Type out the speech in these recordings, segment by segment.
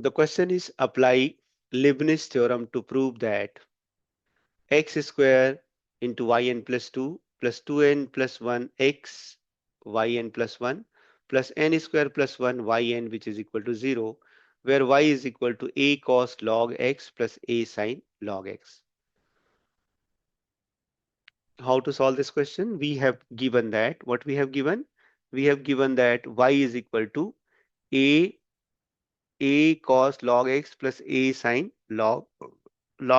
The question is apply Leibniz theorem to prove that x square into yn plus 2 plus 2n plus 1 x yn plus 1 plus n square plus 1 yn, which is equal to 0, where y is equal to a cos log x plus a sin log x. How to solve this question? We have given that, what we have given? We have given that y is equal to a cos log x plus a sin log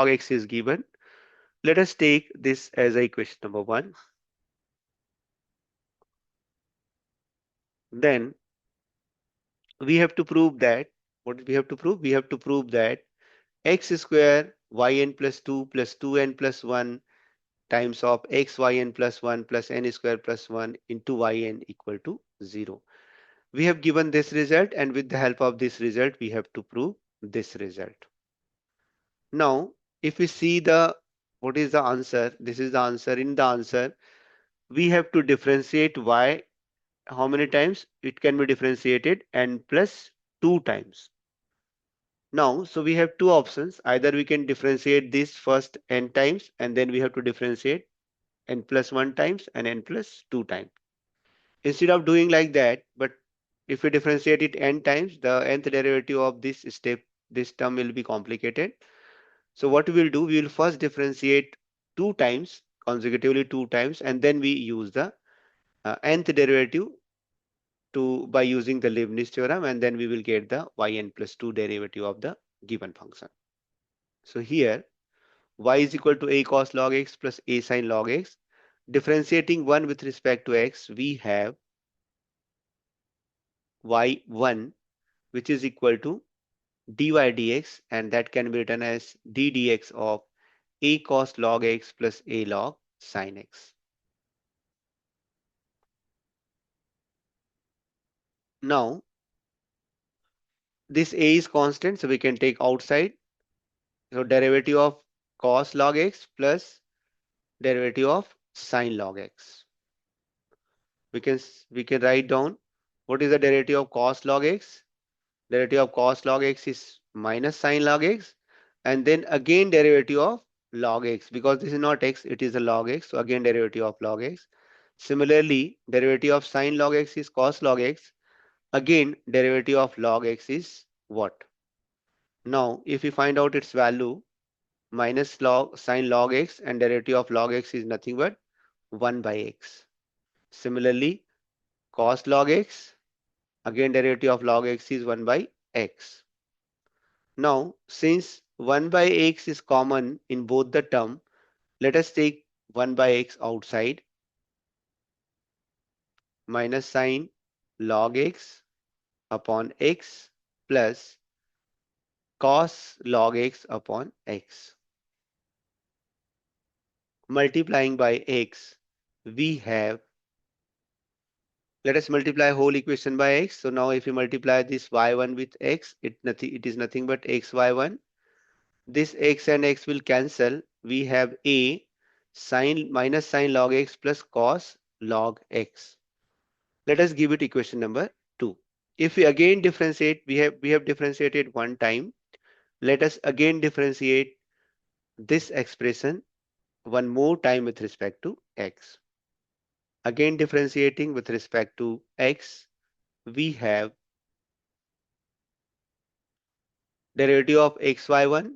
x is given. Let us take this as a equation number 1. Then we have to prove that, what do we have to prove? We have to prove that x square yn plus 2 plus 2n plus 1 times of x yn plus 1 plus n square plus 1 into yn equal to 0. We have given this result, and with the help of this result we have to prove this result. Now if we see what is the answer, this is the answer. In the answer we have to differentiate y. How many times? It can be differentiated n plus 2 times. Now, so we have two options. Either we can differentiate this first n times, and then we have to differentiate n plus 1 times and n plus 2 times. Instead of doing like that, but if we differentiate it n times, the nth derivative of this step, this term will be complicated. So what we will do, we will first differentiate 2 times, consecutively 2 times, and then we use the nth derivative by using the Leibniz theorem, and then we will get the yn plus 2 derivative of the given function. So here y is equal to a cos log x plus a sin log x. Differentiating 1 with respect to x, we have y1, which is equal to dy dx, and that can be written as d dx of a cos log x plus a log sin x. Now this a is constant, so we can take outside. So derivative of cos log x plus derivative of sin log x. We can write down what is the derivative of cos log x. Derivative of cos log x is minus sin log x, and then again derivative of log x, because this is not x, it is a log x, so again derivative of log x. Similarly, derivative of sin log x is cos log x, again derivative of log x is what? Now if we find out its value, minus log sin log x, and derivative of log x is nothing but 1 by x. Similarly, cos log x, again derivative of log x is 1 by x. Now since 1 by x is common in both the term, let us take 1 by x outside. Minus sin log x upon x plus cos log x upon x. Multiplying by x, we have, let us multiply whole equation by x. So now if we multiply this y1 with x, it is nothing but xy1. This x and x will cancel. We have a minus sin log x plus cos log x. Let us give it equation number 2. If we again differentiate, we have differentiated one time. Let us again differentiate this expression one more time with respect to x. Again differentiating with respect to x, we have derivative of xy1,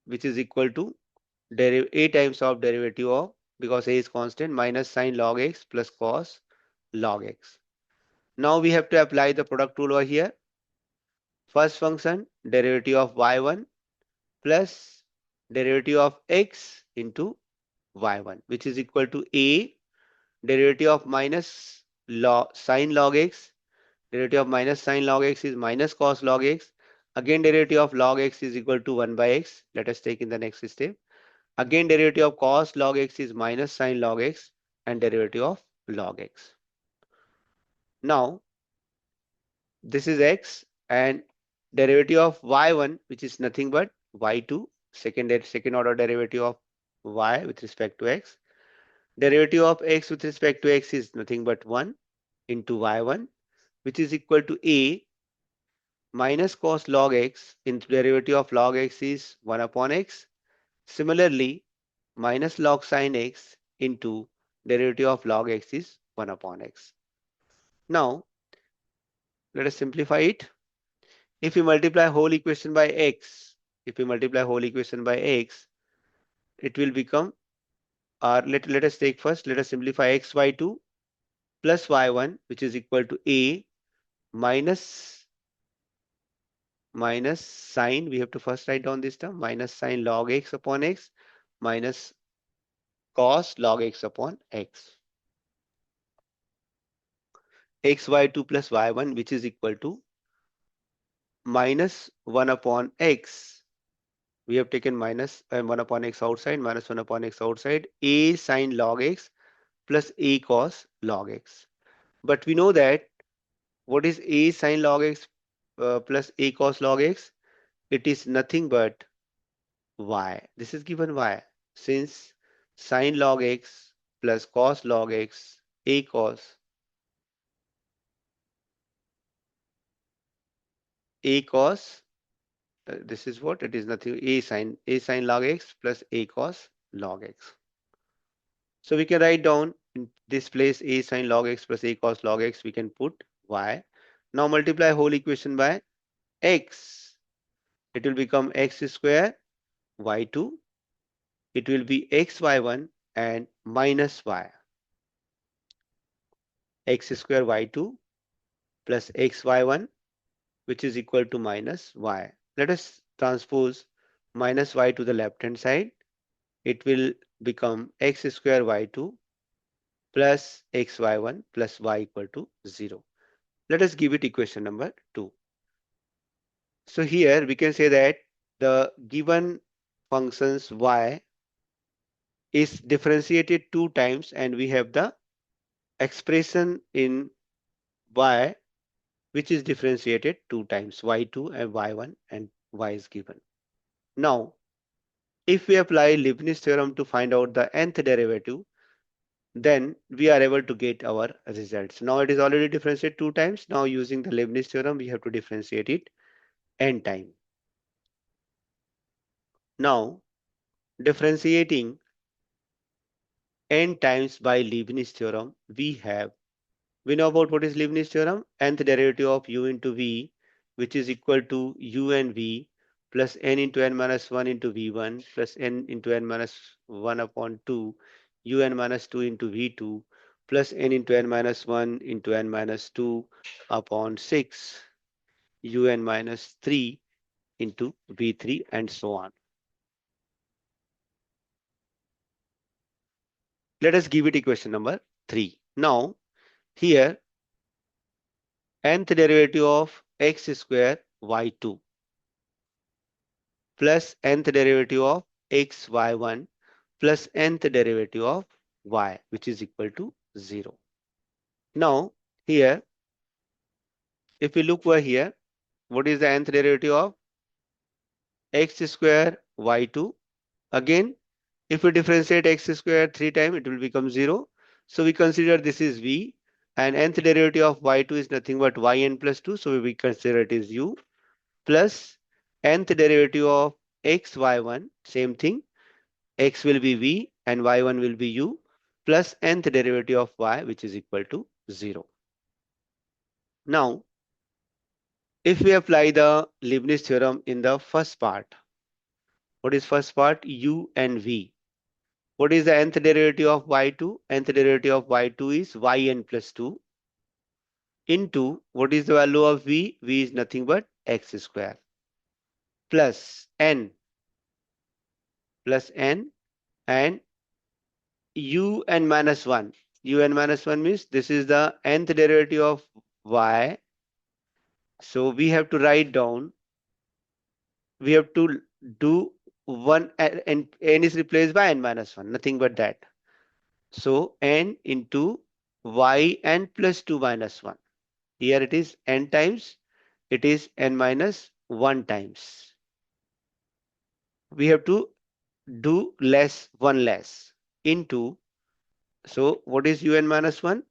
which is equal to a times of derivative of, because a is constant, minus sin log x plus cos log x. Now we have to apply the product rule over here. First function, derivative of y1 plus derivative of x into y1, which is equal to a derivative of minus sin log x. Derivative of minus sin log x is minus cos log x. Again derivative of log x is equal to 1 by x. Let us take in the next step. Again derivative of cos log x is minus sin log x, and derivative of log x. Now this is x, and derivative of y1, which is nothing but y2, second order derivative of y with respect to x. Derivative of x with respect to x is nothing but 1 into y1, which is equal to a minus cos log x into derivative of log x is 1 upon x. Similarly, minus log sin x into derivative of log x is 1 upon x. Now, let us simplify it. If we multiply whole equation by x, it will become, let us take first, let us simplify xy2 plus y1, which is equal to a minus sine, we have to first write down this term, minus sine log x upon x minus cos log x upon x. xy2 plus y1, which is equal to minus 1 upon x. We have taken minus 1 upon x outside, minus 1 upon x outside, a sine log x plus a cos log x. But we know that what is a sine log x plus a cos log x? It is nothing but y. This is given y. Since sine log x plus cos log x, a cos this is what it is, nothing, a sine log x plus a cos log x. So we can write down in this place a sine log x plus a cos log x, we can put y. Now multiply whole equation by x. It will become x square y2. It will be xy1 and minus y. X square y2 plus xy1, which is equal to minus y. Let us transpose minus y to the left hand side. It will become x square y2 plus xy1 plus y equal to 0. Let us give it equation number 2. So here we can say that the given functions y is differentiated 2 times and we have the expression in y which is differentiated 2 times, y2 and y1, and y is given. Now, if we apply Leibniz theorem to find out the nth derivative, then we are able to get our results. Now it is already differentiated 2 times. Now using the Leibniz theorem, we have to differentiate it n time. Now differentiating n times by Leibniz theorem, we know about what is Leibniz theorem, nth derivative of u into v, which is equal to u and v plus n into n minus 1 into v1 plus n into n minus 1 upon 2 un minus 2 into v2 plus n into n minus 1 into n minus 2 upon 6 un minus 3 into v3 and so on. Let us give it equation number 3. Now here nth derivative of x square y2 plus nth derivative of xy1 plus nth derivative of y, which is equal to 0. Now here, if we look over here, what is the nth derivative of x square y2? Again, if we differentiate x square 3 times, it will become 0. So we consider this is v, and nth derivative of y2 is nothing but yn plus 2. So we consider it is u plus nth derivative of xy1, same thing. X will be v and y1 will be u plus nth derivative of y, which is equal to 0. Now, if we apply the Leibniz theorem in the first part, what is first part? U and v. What is the nth derivative of y2? Nth derivative of y2 is yn plus 2 into what is the value of v? V is nothing but x square plus n and un minus 1. Un minus 1 means this is the nth derivative of y. So we have to write down, we have to do 1 and n is replaced by n minus 1, nothing but that. So n into yn plus 2 minus 1. Here it is n times, it is n minus 1 times. We have to do less, 1 less into, so what is un minus 1?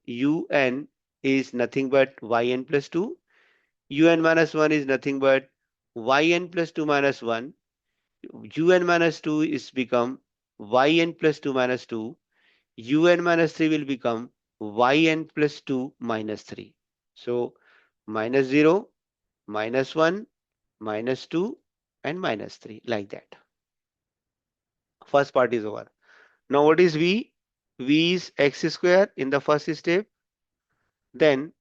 Un is nothing but yn plus 2 un minus 1 is nothing but yn plus 2 minus 1. Un minus 2 is become yn plus 2 minus 2. Un minus 3 will become yn plus 2 minus 3. So minus 0, minus 1, minus 2, and minus 3, like that. First part is over. Now what is v? V is x square in the first step. Then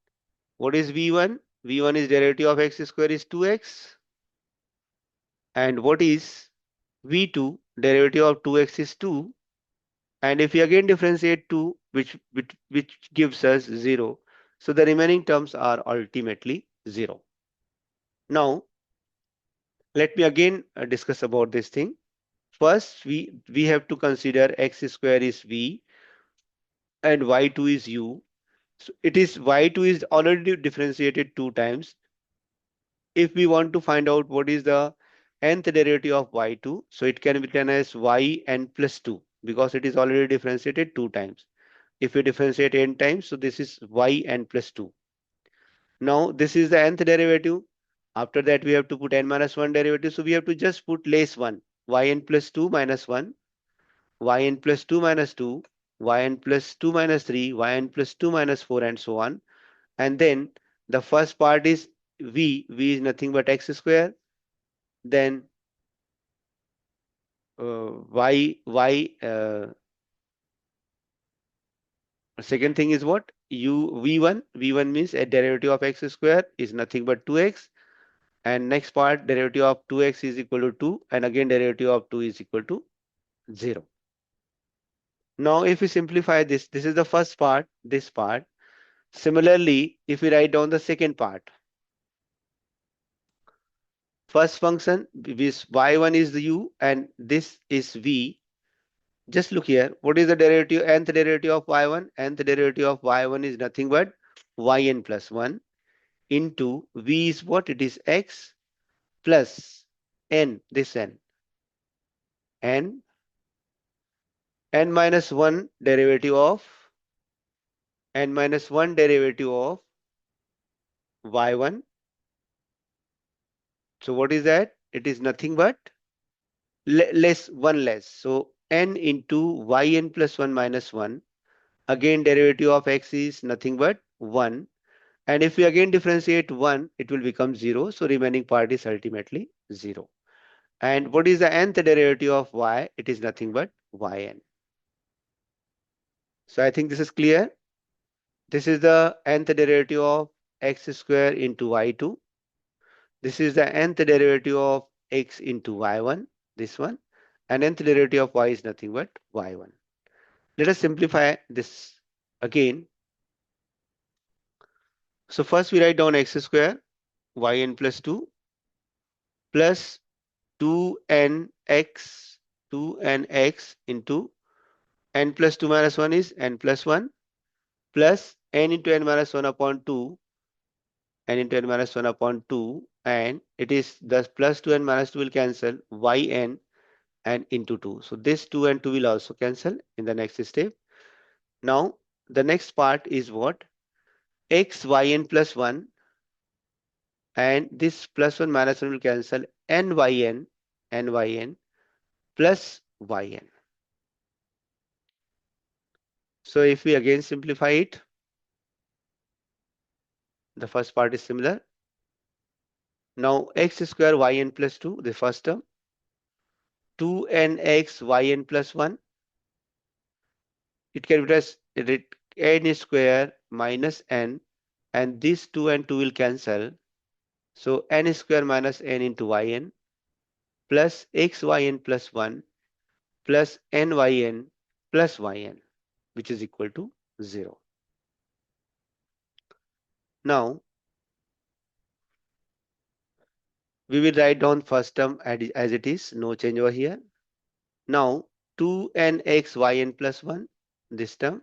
what is v1? V1 is derivative of x square is 2x. And what is v2? Derivative of 2x is 2. And if we again differentiate 2, which gives us 0. So the remaining terms are ultimately 0. Now let me again discuss about this thing. First, we have to consider x square is v and y2 is u. So it is y2 is already differentiated 2 times. If we want to find out what is the nth derivative of y2, so it can be written as yn plus 2 because it is already differentiated 2 times. If we differentiate n times, so this is yn plus 2. Now this is the nth derivative. After that we have to put n minus 1 derivative. So we have to just put less 1, yn plus 2 minus 1, yn plus 2 minus 2, yn plus 2 minus 3, yn plus 2 minus 4, and so on. And then the first part is v is nothing but x square. Then second thing is what? v1 means a derivative of x square is nothing but 2x. And next part, derivative of 2x is equal to 2, and again derivative of 2 is equal to 0. Now if we simplify this is the first part, this part. Similarly, if we write down the second part, first function, this y1 is the u and this is v. Just look here, what is the derivative, nth derivative of y1? Nth derivative of y1 is nothing but yn plus 1 into v is what? It is x plus n, this n minus 1 derivative of y1. So what is that? It is nothing but less 1 less. So n into yn plus 1 minus 1. Again derivative of x is nothing but 1. And if we again differentiate 1, it will become 0. So remaining part is ultimately 0. And what is the nth derivative of y? It is nothing but yn. So I think this is clear. This is the nth derivative of x square into y2. This is the nth derivative of x into y1, this one. And nth derivative of y is nothing but y1. Let us simplify this again. So first we write down x square, yn plus 2 plus 2nx into n plus 2 minus 1 is n plus 1 plus n into n minus 1 upon 2, n into n minus 1 upon 2, and it is thus plus 2 and minus 2 will cancel, yn and into 2. So this 2 and 2 will also cancel in the next step. Now the next part is what? X yn plus 1, and this plus 1 minus 1 will cancel, nyn plus yn. So if we again simplify it, the first part is similar. Now x square yn plus 2, the first term, 2nx yn plus 1. It can be as n square minus n, and these 2 and 2 will cancel. So n square minus n into yn plus xyn plus 1 plus nyn plus yn, which is equal to 0. Now we will write down first term as it is, no change over here. Now 2nx yn plus 1, this term,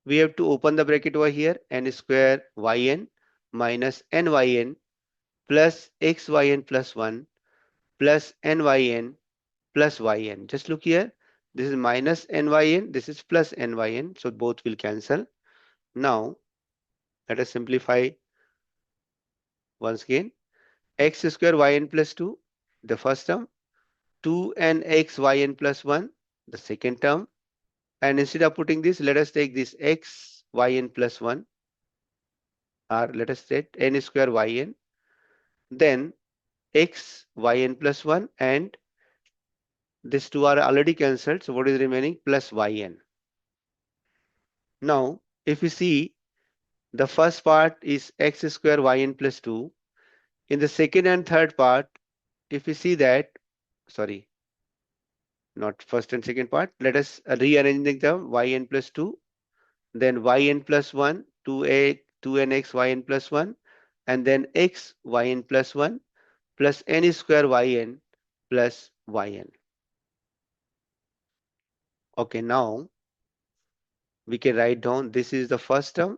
we have to open the bracket over here, n square yn minus nyn plus xyn plus 1 plus nyn plus yn. Just look here, this is minus nyn, this is plus nyn, so both will cancel. Now let us simplify once again, x square yn plus 2, the first term, 2nx yn plus 1, the second term, and instead of putting this, let us take this x yn plus 1, or let us take n square yn, then x yn plus 1, and these two are already cancelled, so what is remaining? Plus yn. Now, if you see, the first part is x square yn plus 2. In the second and third part, if you see that, sorry, not first and second part, let us rearrange the term yn plus 2, then yn plus 1, 2nx yn plus 1, and then x yn plus 1 plus n square yn plus yn. Okay, now we can write down this is the first term,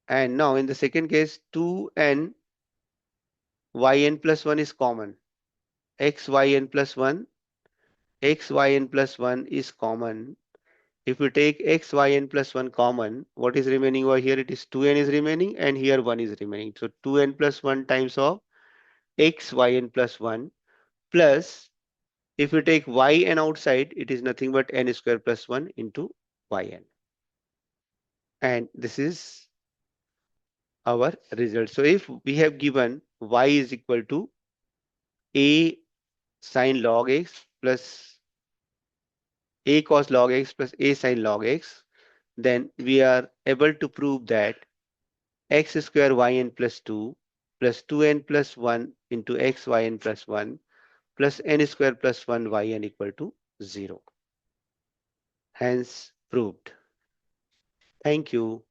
and now in the second case 2n yn plus 1 is common, x yn plus 1, x yn plus 1 is common. If you take x yn plus 1 common, what is remaining over here? It is 2n is remaining, and here 1 is remaining. So 2n plus 1 times of x yn plus 1 plus, if you take yn outside, it is nothing but n square plus 1 into yn. And this is our result. So if we have given y is equal to a sin log x plus a cos log x plus a sin log x, then we are able to prove that x square yn plus 2 plus 2n plus 1 into x yn plus 1 plus n square plus 1 yn equal to 0. Hence proved. Thank you.